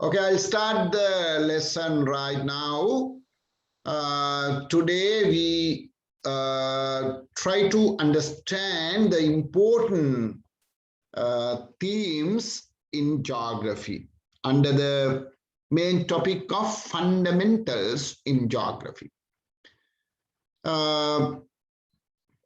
Okay, I'll start the lesson right now. Today we try to understand the important themes in geography under the main topic of fundamentals in geography.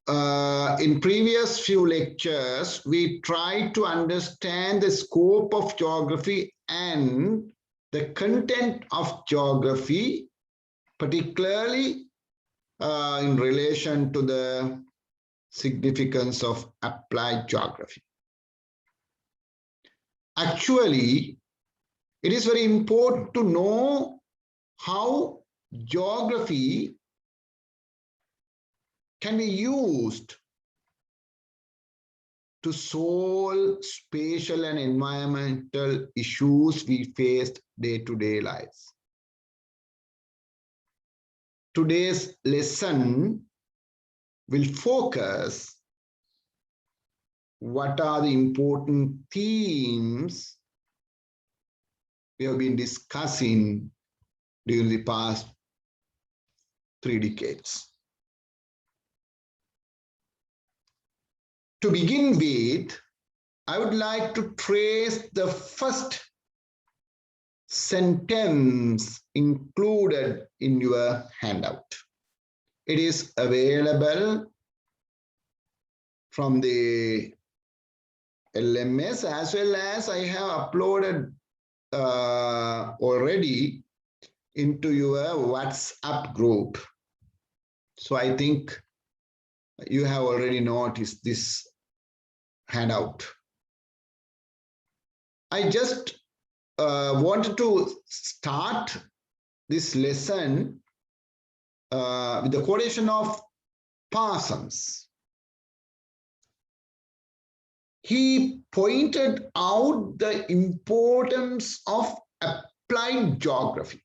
In previous few lectures, we tried to understand the scope of geography and the content of geography, particularly in relation to the significance of applied geography. Actually, it is very important to know how geography can be used to solve spatial and environmental issues we faced day-to-day lives. Today's lesson will focus what are the important themes we have been discussing during the past 3 decades. To begin with, I would like to trace the first sentence included in your handout. It is available from the LMS as well as I have uploaded already into your WhatsApp group. So I think you have already noticed this handout. I just wanted to start this lesson with the quotation of Parsons. He pointed out the importance of applied geography.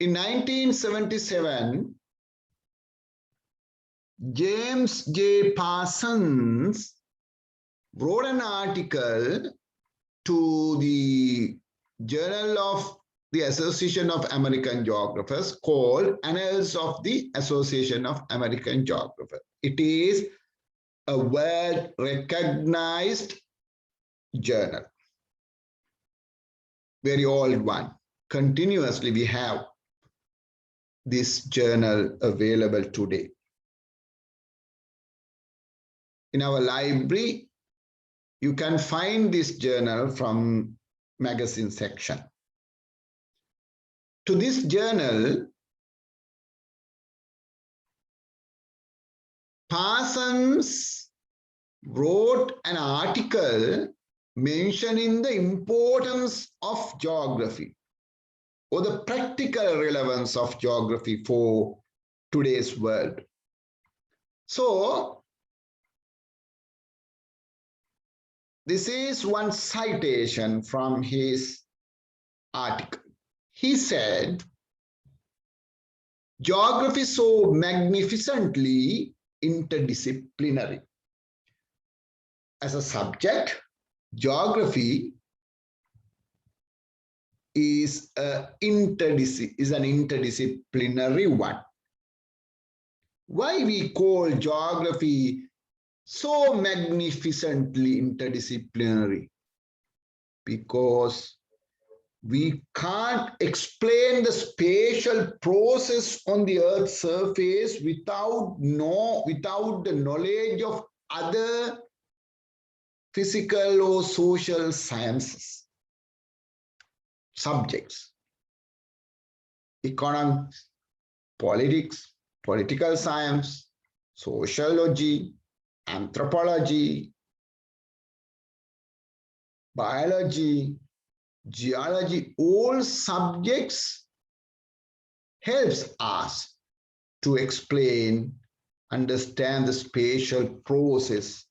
In 1977, James J. Parsons wrote an article to the Journal of the Association of American Geographers called Annals of the Association of American Geographers. It is a world-recognized journal, very old one. Continuously, we have this journal available today. In our library, you can find this journal from magazine section. To this journal, Parsons wrote an article mentioning the importance of geography or the practical relevance of geography for today's world. So, this is one citation from his article. He said, geography is so magnificently interdisciplinary. As a subject, geography is an interdisciplinary one. Why we call geography so magnificently interdisciplinary? Because we can't explain the spatial process on the Earth's surface without the knowledge of other physical or social sciences, subjects, economics, politics, political science, sociology, anthropology, biology, geology, all subjects helps us to explain, understand the spatial process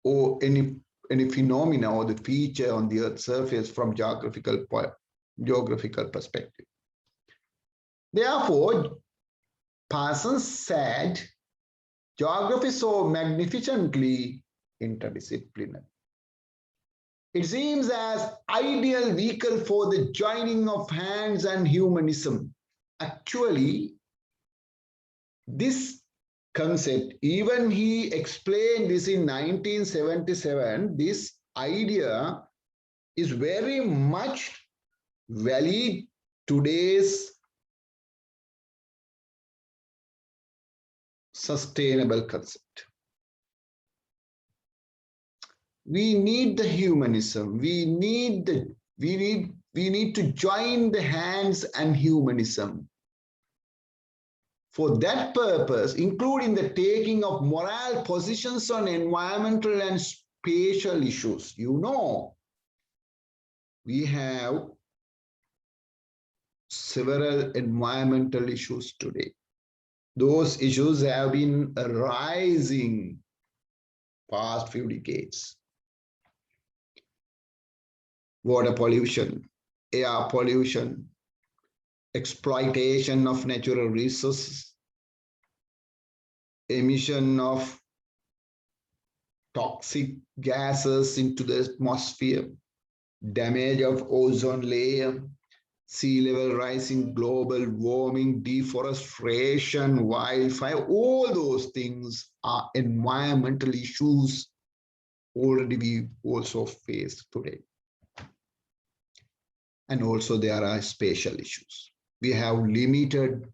or any phenomena or the feature on the Earth's surface from geographical perspective. Therefore, Parsons said, geography is so magnificently interdisciplinary. It seems as ideal vehicle for the joining of hands and humanism. Actually, this concept, even he explained this in 1977, this idea is very much valid today's sustainable concept. We need the humanism. We need to join the hands and humanism. For that purpose, including the taking of moral positions on environmental and spatial issues. You know, we have several environmental issues today. Those issues have been rising past few decades. Water pollution, air pollution, exploitation of natural resources, emission of toxic gases into the atmosphere, damage of ozone layer, sea level rising, global warming, deforestation, wildfire, all those things are environmental issues already we also face today. And also there are spatial issues. We have limited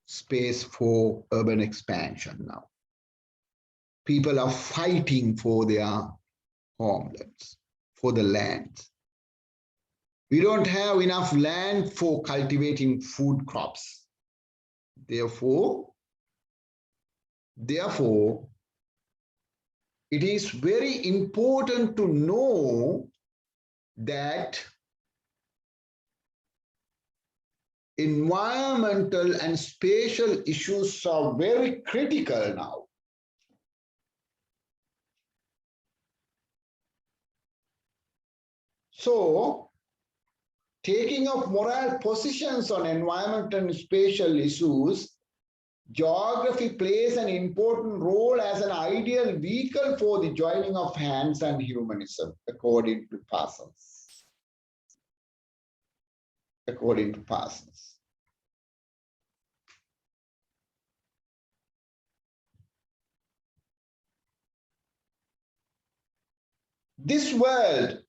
space for urban expansion now. People are fighting for their homelands, for the lands. We don't have enough land for cultivating food crops. Therefore, it is very important to know that environmental and spatial issues are very critical now. So, taking of moral positions on environmental and spatial issues, geography plays an important role as an ideal vehicle for the joining of hands and humanism, according to Parsons. According to Parsons. This world,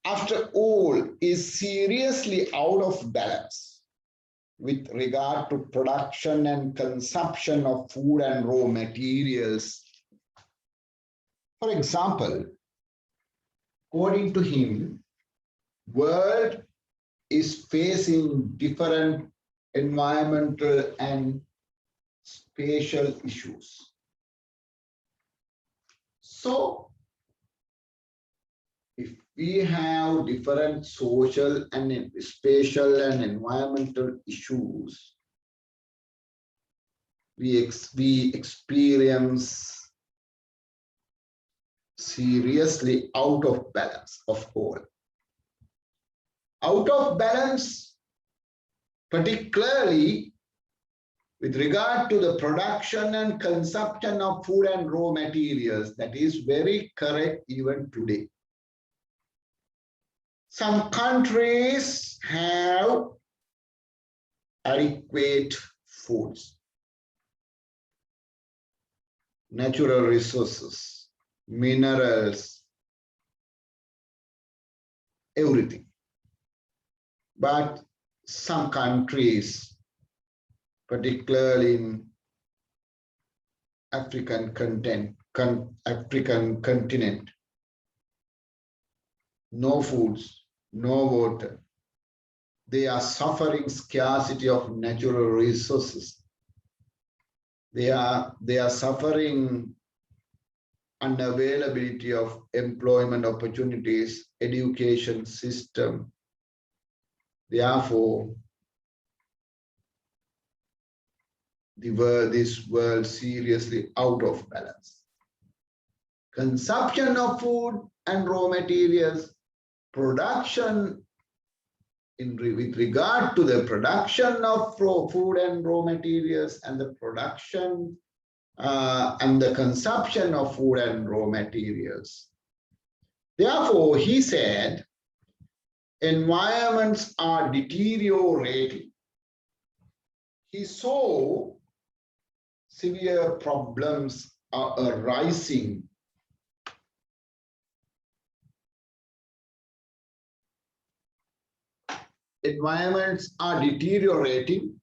after all, is seriously out of balance with regard to production and consumption of food and raw materials. For example, according to him, world is facing different environmental and spatial issues. So, if we have different social and spatial and environmental issues, we experience seriously out of balance of all. Out of balance, particularly with regard to the production and consumption of food and raw materials, that is very correct even today. Some countries have adequate foods, natural resources, minerals, everything. But some countries, particularly in African continent, no foods, no water. They are suffering scarcity of natural resources. They are suffering unavailability of employment opportunities, education system. Therefore, this world seriously out of balance. Consumption of food and raw materials, production with regard to the production of food and raw materials, and the production and the consumption of food and raw materials. Therefore, he said, environments are deteriorating. He saw severe problems are arising. Environments are deteriorating.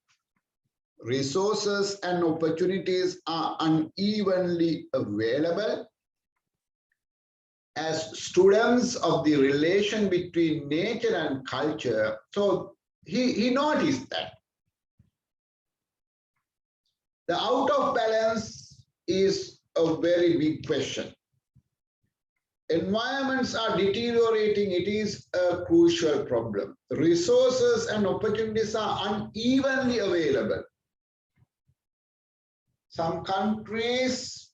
Resources and opportunities are unevenly available. As students of the relation between nature and culture, so he noticed that the out of balance is a very big question. Environments are deteriorating, it is a crucial problem. Resources and opportunities are unevenly available. Some countries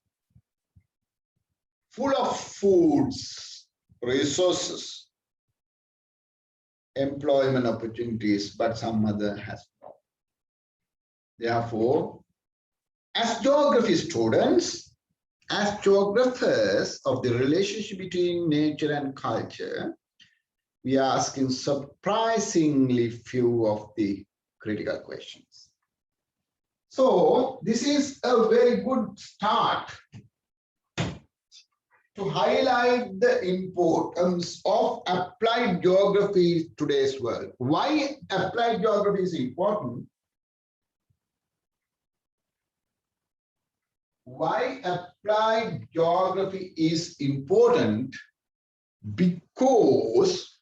full of foods, resources, employment opportunities, but some other has not. Therefore, as geography students, as geographers of the relationship between nature and culture, we are asking surprisingly few of the critical questions. So this is a very good start to highlight the importance of applied geography in today's world. Why applied geography is important? Why applied geography is important? Because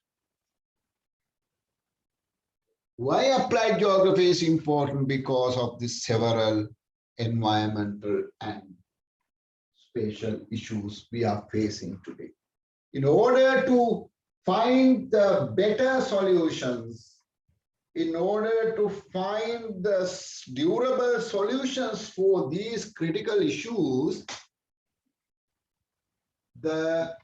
why applied geography is important? Because of the several environmental and spatial issues we are facing today. In order to find the better solutions, in order to find the durable solutions for these critical issues, the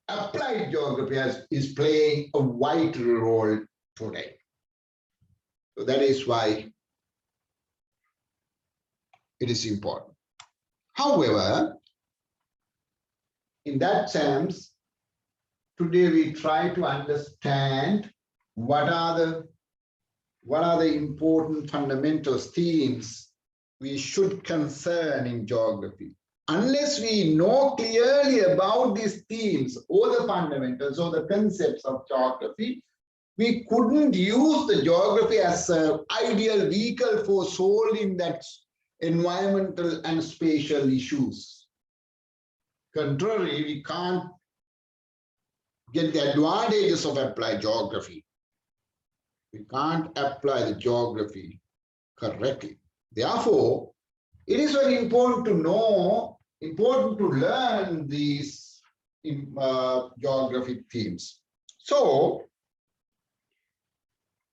applied geography is playing a vital role today. So that is why it is important. However, in that sense, today we try to understand what are the important fundamental themes we should concern in geography. Unless we know clearly about these themes or the fundamentals or the concepts of geography, we couldn't use the geography as an ideal vehicle for solving that environmental and spatial issues. Contrary, we can't get the advantages of applied geography. We can't apply the geography correctly. Therefore, it is very important to know, important to learn these geographic themes. So,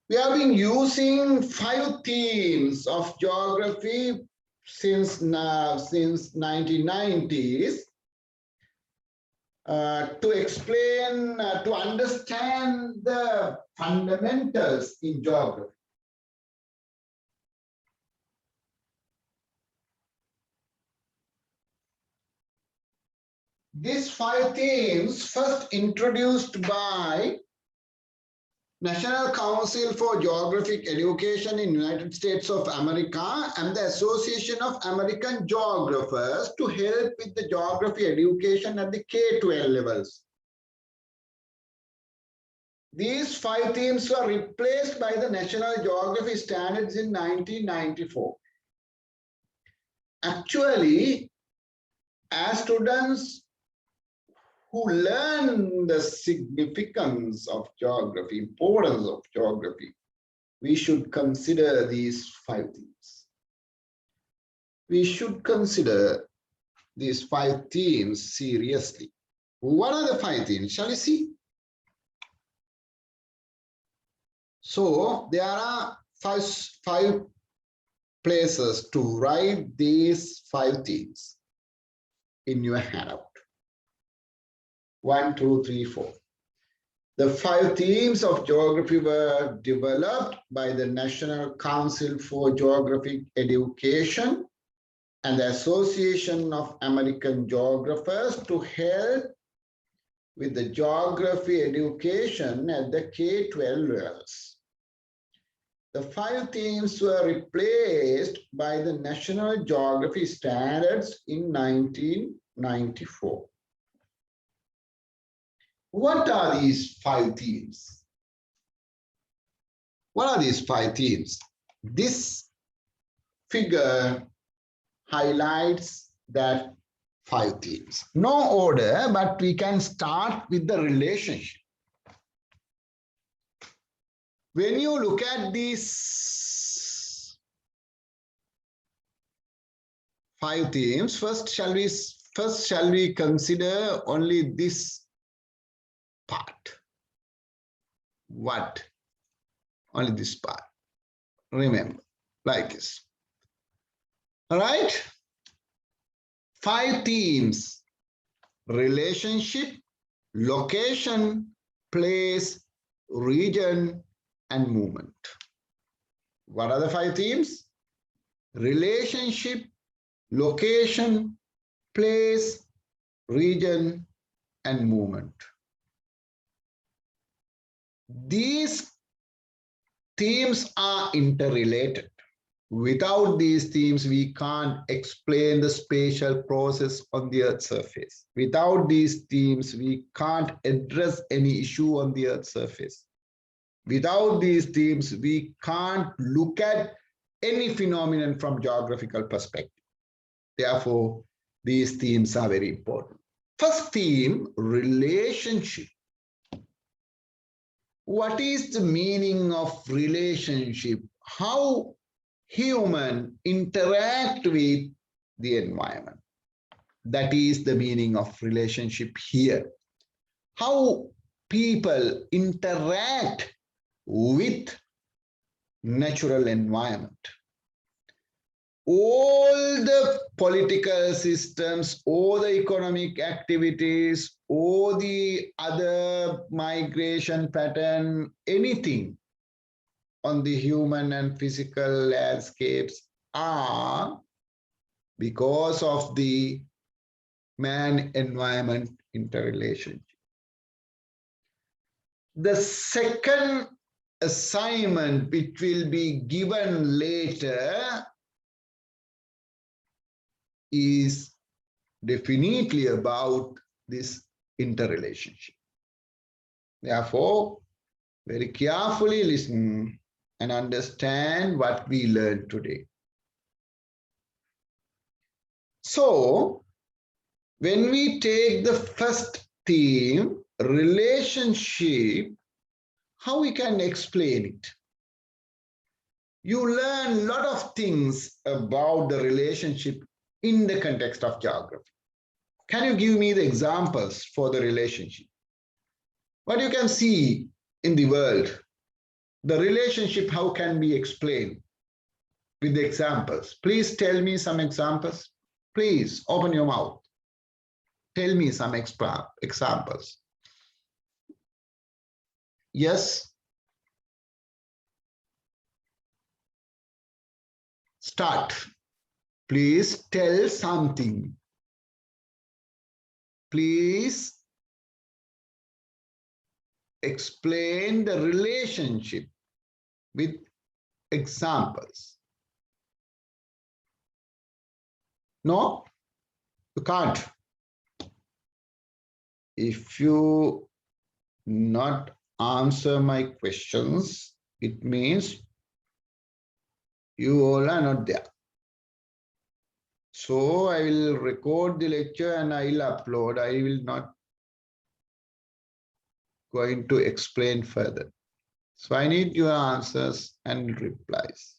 we have been using 5 themes of geography since 1990s to explain, to understand the fundamentals in geography. These 5 themes first introduced by National Council for Geographic Education in United States of America and the Association of American Geographers to help with the geography education at the K-12 levels. These 5 themes were replaced by the National Geography Standards in 1994. Actually, as students who learn the significance of geography, importance of geography, we should consider these 5 themes. We should consider these 5 themes seriously. What are the 5 themes? Shall we see? So there are 5 places to write these 5 themes in your handout. 1, 2, 3, 4. The 5 themes of geography were developed by the National Council for Geographic Education and the Association of American Geographers to help with the geography education at the K-12 levels. The 5 themes were replaced by the National Geography Standards in 1994. What are these 5 themes? What are these 5 themes? This figure highlights that 5 themes. No order, but we can start with the relationship. When you look at these 5 themes, first shall we consider only this part? What? Only this part. Remember, like this. All right? 5 themes: relationship, location, place, region, and movement. What are the 5 themes? Relationship, location, place, region, and movement. These themes are interrelated. Without these themes, we can't explain the spatial process on the Earth's surface. Without these themes, we can't address any issue on the Earth's surface. Without these themes, we can't look at any phenomenon from geographical perspective. Therefore, these themes are very important. First theme, relationship. What is the meaning of relationship? How humans interact with the environment. That is the meaning of relationship here. How people interact with natural environment. All the political systems, all the economic activities, all the other migration pattern, anything on the human and physical landscapes are because of the man-environment interrelationship. The second assignment, which will be given later, is definitely about this interrelationship. Therefore, very carefully listen and understand what we learned today. So, when we take the first theme, relationship, how we can explain it? You learn a lot of things about the relationship in the context of geography. Can you give me the examples for the relationship? What you can see in the world, the relationship, how can be explained with the examples? Please tell me some examples. Please open your mouth. Tell me some examples. Yes? Start. Please tell something. Please explain the relationship with examples. No? You can't. If you not answer my questions, it means you all are not there. So I will record the lecture and I will upload. I will not going to explain further. So I need your answers and replies.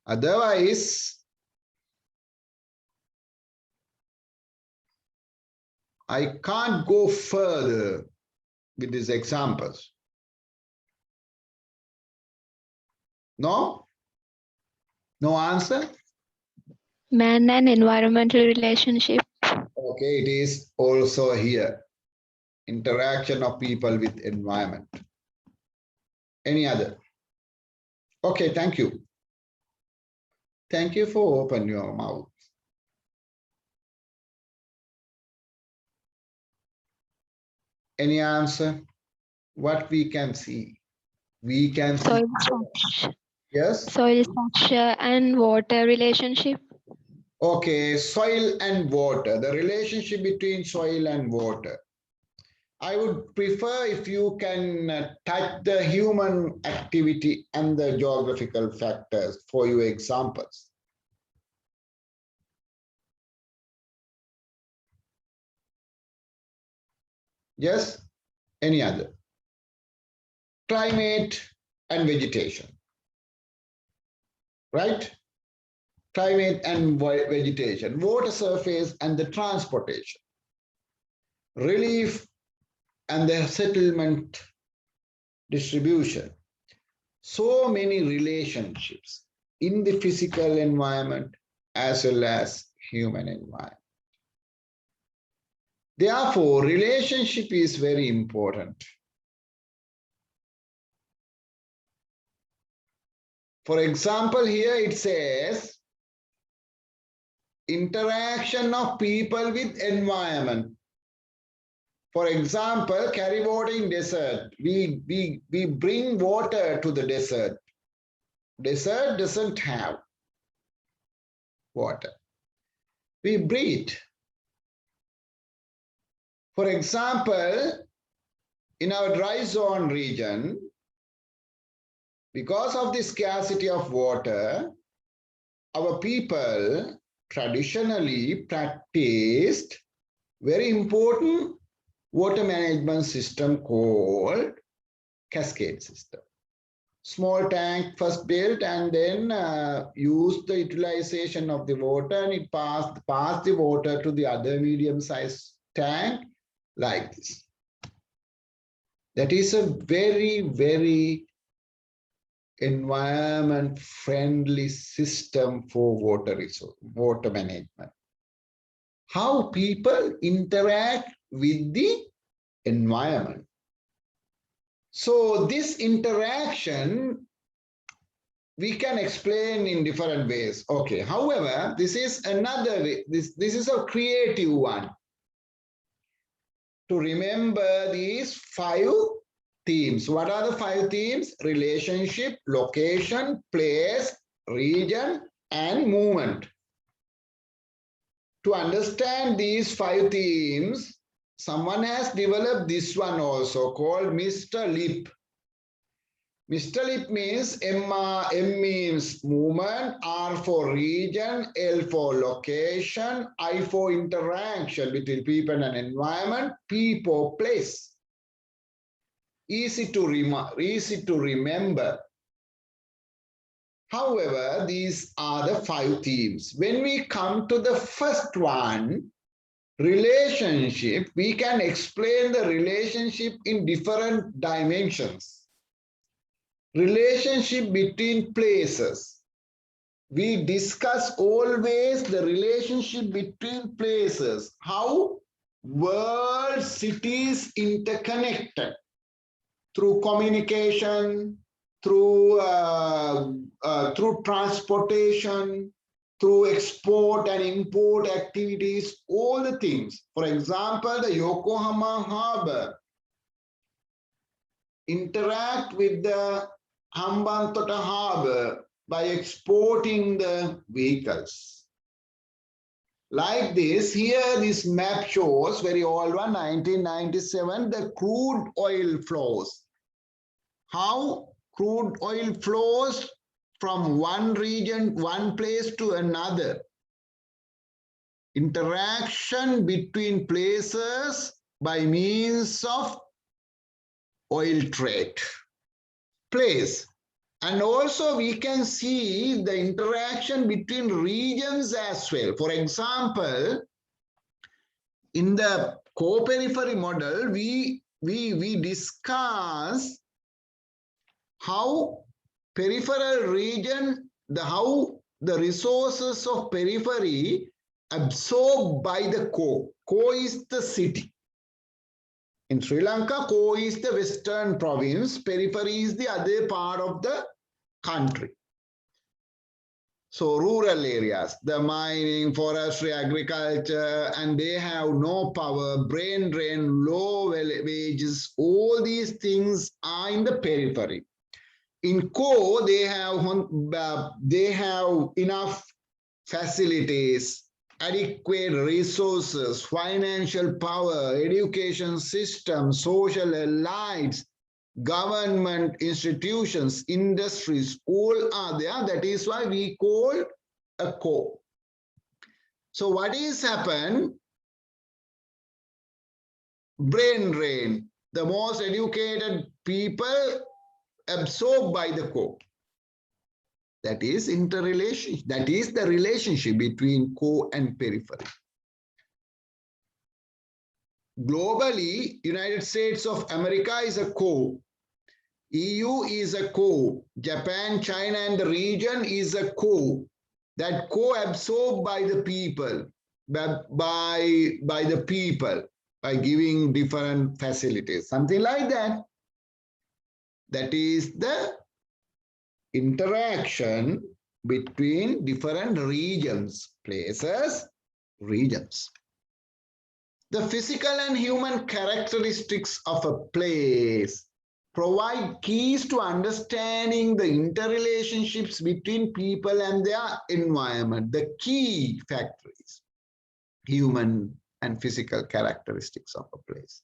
Otherwise, I can't go further with these examples. No? No answer? Man and environmental relationship. Okay, it is also here. Interaction of people with environment. Any other? Okay, thank you. Thank you for opening your mouth. Any answer? What we can see? We can see. Soil structure, Yes. soil structure and water relationship. Okay, soil and water, the relationship between soil and water. I would prefer if you can touch the human activity and the geographical factors for your examples. Yes? Any other? Climate and vegetation. Right? Climate and vegetation, water surface and the transportation, relief and the settlement distribution. So many relationships in the physical environment as well as human environment. Therefore, relationship is very important. For example, here it says interaction of people with environment. For example, carry water in desert. We bring water to the desert. Desert doesn't have water. We breathe. For example, in our dry zone region, because of the scarcity of water, our people traditionally practiced very important water management system called cascade system. Small tank first built and then use the utilization of the water, and it pass the water to the other medium-sized tank like this. That is a very, very environment friendly system for water management. How people interact with the environment. So this interaction we can explain in different ways. Okay, however, this is another way, this is a creative one. To remember these 5 themes. What are the 5 themes? Relationship, location, place, region, and movement. To understand these 5 themes, someone has developed this one also called Mr. Lip. Mr. Lip means M means movement, R for region, L for location, I for interaction between people and environment, P for place. Easy to remember. However, these are the 5 themes. When we come to the first one, relationship, we can explain the relationship in different dimensions. Relationship between places. We discuss always the relationship between places, how world cities interconnected through communication, through transportation, through export and import activities, all the things. For example, the Yokohama harbor interact with the Hambantota harbor by exporting the vehicles. Like this, here this map shows, very old one, 1997, the crude oil flows. How crude oil flows from one region, one place to another. Interaction between places by means of oil trade. Place. And also we can see the interaction between regions as well. For example, in the co-periphery model, we discuss how peripheral region, how the resources of periphery absorbed by the core. Core is the city. In Sri Lanka, core is the western province, periphery is the other part of the country. So rural areas, the mining, forestry, agriculture, and they have no power, brain drain, low wages, all these things are in the periphery. In core, they have enough facilities, adequate resources, financial power, education system, social elites, government institutions, industries, all are there. That is why we call a core. So what is happened? Brain drain. The most educated people absorbed by the core. That is interrelation. That is the relationship between core and periphery. Globally, United States of America is a core. EU is a core. Japan, China, and the region is a core. That core absorbed by the people, by the people, by giving different facilities, something like that. That is the interaction between different regions, places, regions. The physical and human characteristics of a place provide keys to understanding the interrelationships between people and their environment. The key factors, human and physical characteristics of a place.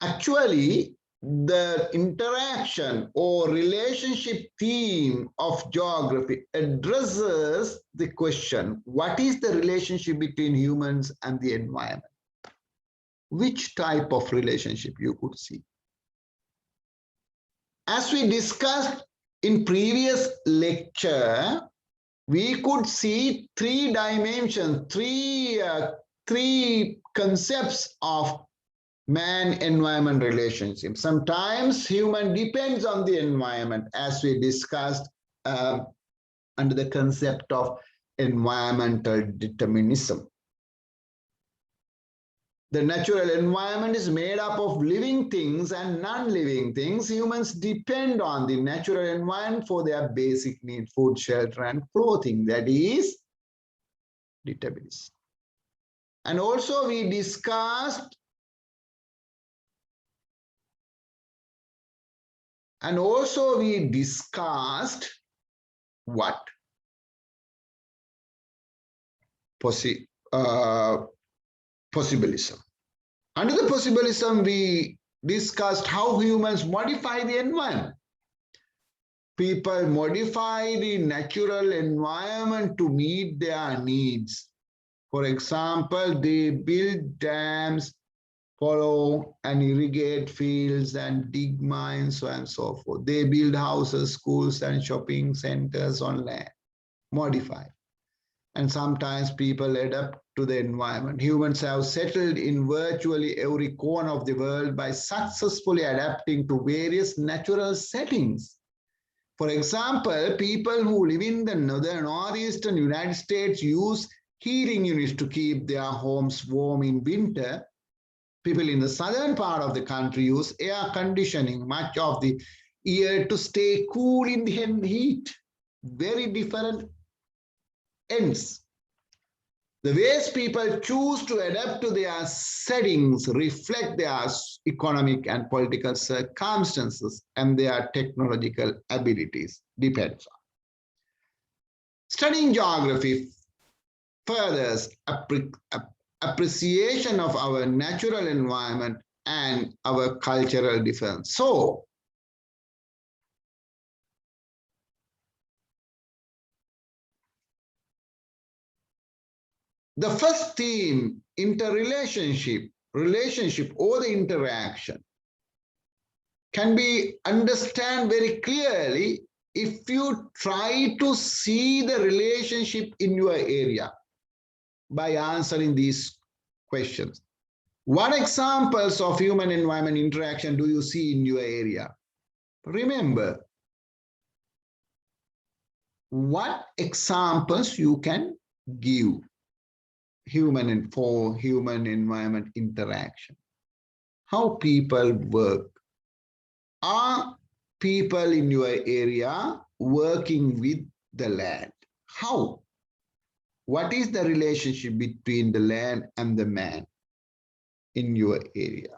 Actually, the interaction or relationship theme of geography addresses the question, what is the relationship between humans and the environment? Which type of relationship you could see? As we discussed in previous lecture, we could see three dimensions, three concepts of man-environment relationship. Sometimes human depends on the environment, as we discussed under the concept of environmental determinism. The natural environment is made up of living things and non-living things. Humans depend on the natural environment for their basic needs, food, shelter, and clothing. That is determinism. And also we discussed what? Possibilism. Under the possibilism, we discussed how humans modify the environment. People modify the natural environment to meet their needs. For example, they build dams, follow and irrigate fields and dig mines, so on and so forth. They build houses, schools, and shopping centers on land, modify. And sometimes people adapt to the environment. Humans have settled in virtually every corner of the world by successfully adapting to various natural settings. For example, people who live in the northeastern United States use heating units to keep their homes warm in winter. People in the southern part of the country use air conditioning much of the year to stay cool in the heat. Very different ends. The ways people choose to adapt to their settings reflect their economic and political circumstances and their technological abilities. Depends on. Studying geography furthers appreciation of our natural environment and our cultural difference. So, the first theme, relationship or the interaction, can be understood very clearly if you try to see the relationship in your area by answering these questions. What examples of human environment interaction do you see in your area? Remember, what examples you can give for human environment interaction? How people work? Are people in your area working with the land. How? What is the relationship between the land and the man in your area?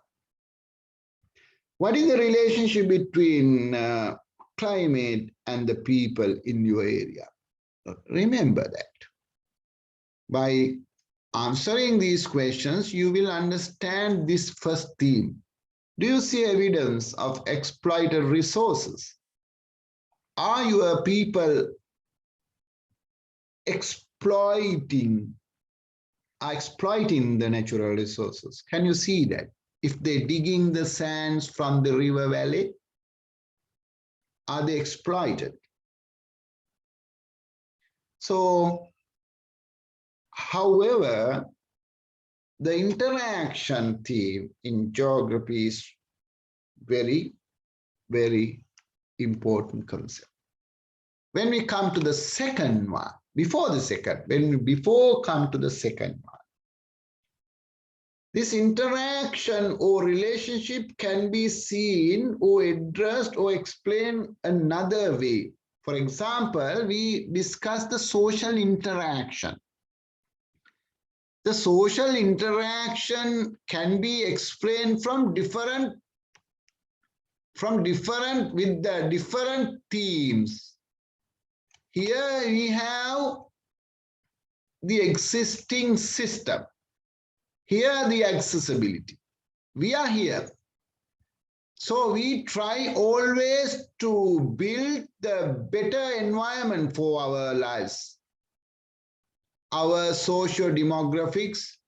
What is the relationship between climate and the people in your area? Remember that. By answering these questions, you will understand this first theme. Do you see evidence of exploited resources? Are your people exploiting the natural resources? Can you see that? If they're digging the sands from the river valley, are they exploited? So, however, the interaction theme in geography is very, very important concept. When we come to the second one, before come to the second one, this interaction or relationship can be seen or addressed or explained another way. For example, we discussed the social interaction. The social interaction can be explained with the different themes. Here we have the existing system. Here the accessibility. We are here. So we try always to build the better environment for our lives, our socio-demographics,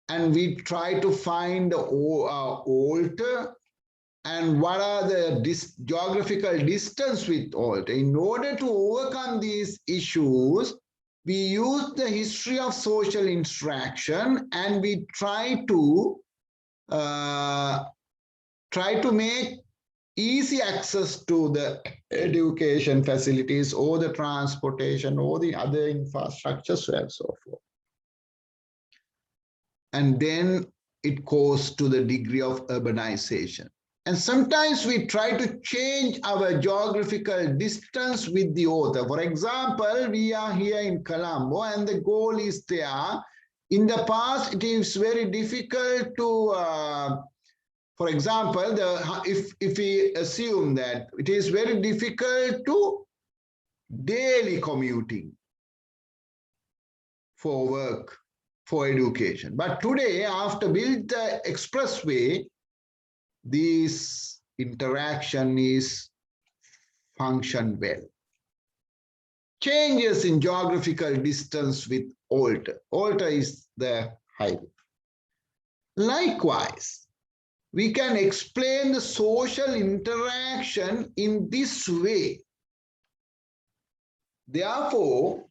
and we try to find the altar and what are the geographical distance with altar. In order to overcome these issues, we use the history of social interaction and we try to make easy access to the education facilities or the transportation or the other infrastructures and so forth. And then it goes to the degree of urbanization. And sometimes we try to change our geographical distance with the author. For example, we are here in Colombo and the goal is there. In the past, it is very difficult to, for example, if we assume that it is very difficult to daily commuting for work, for education. But today, after build the expressway, this interaction is function well. Changes in geographical distance with altar. Altar is the highway. Likewise, we can explain the social interaction in this way. Therefore,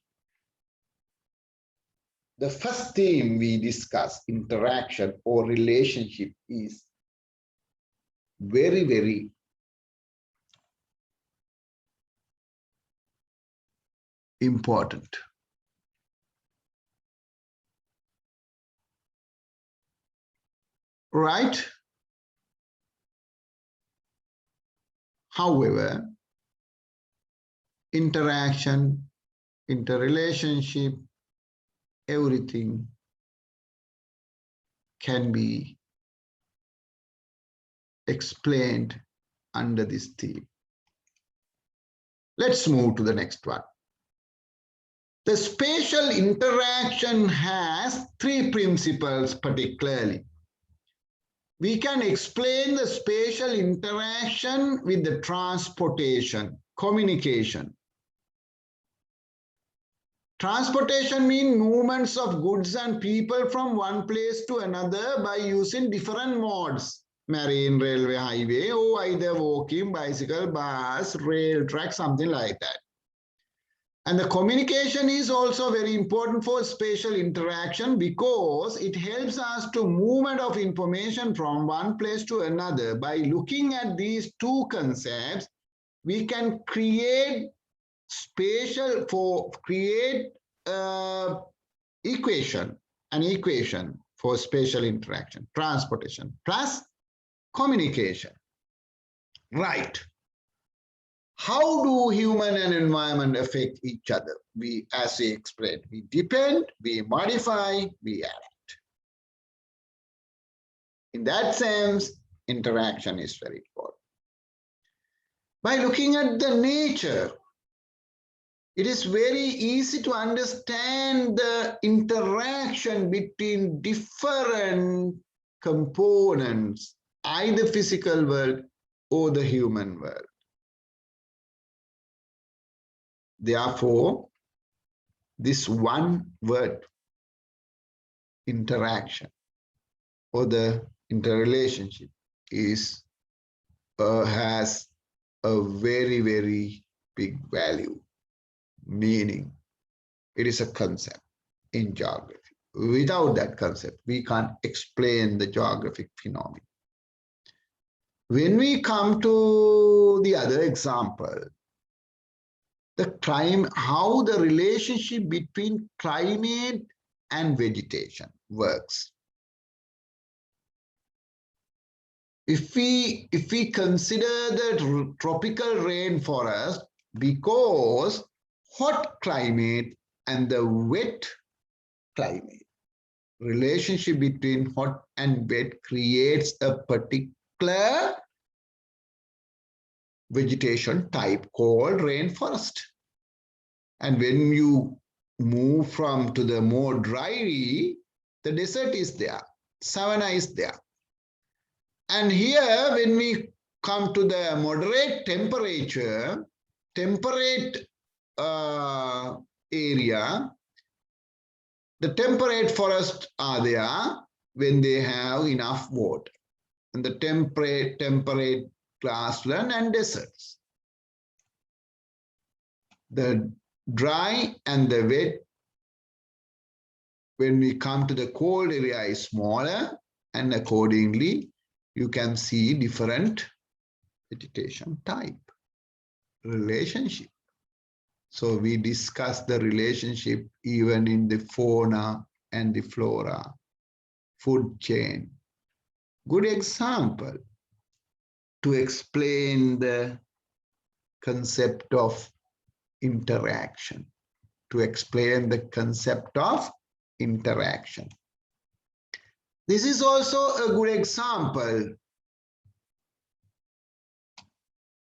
the first theme we discuss, interaction or relationship, is very, very important. Right? However, interaction, interrelationship, everything can be explained under this theme. Let's move to the next one. The spatial interaction has three principles particularly. We can explain the spatial interaction with the transportation, communication. Transportation means movements of goods and people from one place to another by using different modes. Marine, railway, highway, or either walking, bicycle, bus, rail track, something like that. And the communication is also very important for spatial interaction because it helps us to movement of information from one place to another. By looking at these two concepts, we can create an equation for spatial interaction, transportation plus communication. Right. How do human and environment affect each other? As we explained, we depend, we modify, we adapt. In that sense, interaction is very important. By looking at the nature, it is very easy to understand the interaction between different components, either physical world or the human world. Therefore, this one word, interaction, or the interrelationship, has a very, very big value, meaning it is a concept in geography. Without that concept, we can't explain the geographic phenomenon. When we come to the other example, how the relationship between climate and vegetation works. If we consider the tropical rainforest, because hot climate and the wet climate, relationship between hot and wet creates a particular vegetation type called rainforest. And when you move to the more dry, the desert is there, savanna is there. And here, when we come to the moderate temperature, temperate area, the temperate forests are there when they have enough water, and the temperate grassland and deserts. The dry and the wet, when we come to the cold area, is smaller, and accordingly, you can see different vegetation type, relationship. So we discuss the relationship even in the fauna and the flora, food chain. Good example to explain the concept of interaction, to explain the concept of interaction. This is also a good example.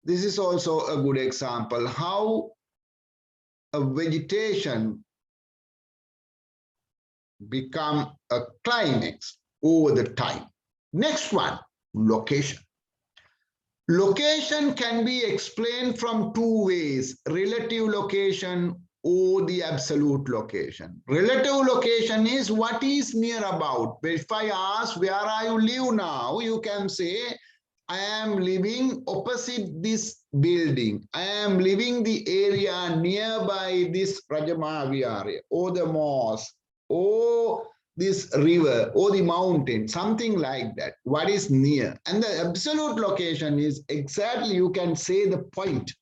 This is also a good example how a vegetation become a climax over the time. Next one, location. Location can be explained from two ways, relative location or the absolute location. Relative location is what is near about. If I ask, where are you live now? You can say, I am living opposite this building. I am living the area nearby this Rajamahavihara or the mosque or this river or the mountain, something like that. What is near? And the absolute location is exactly, you can say the point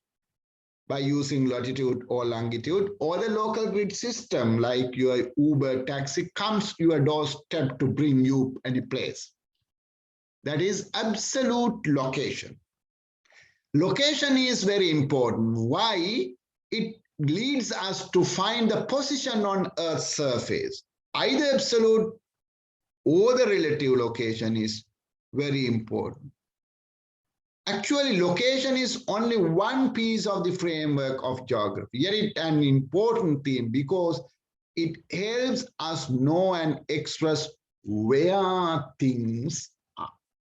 by using latitude or longitude, or the local grid system like your Uber taxi comes to your doorstep to bring you any place. That is absolute location. Location is very important. Why? It leads us to find the position on Earth's surface. Either absolute or the relative location is very important. Actually, location is only one piece of the framework of geography. Yet it's an important theme because it helps us know and express where things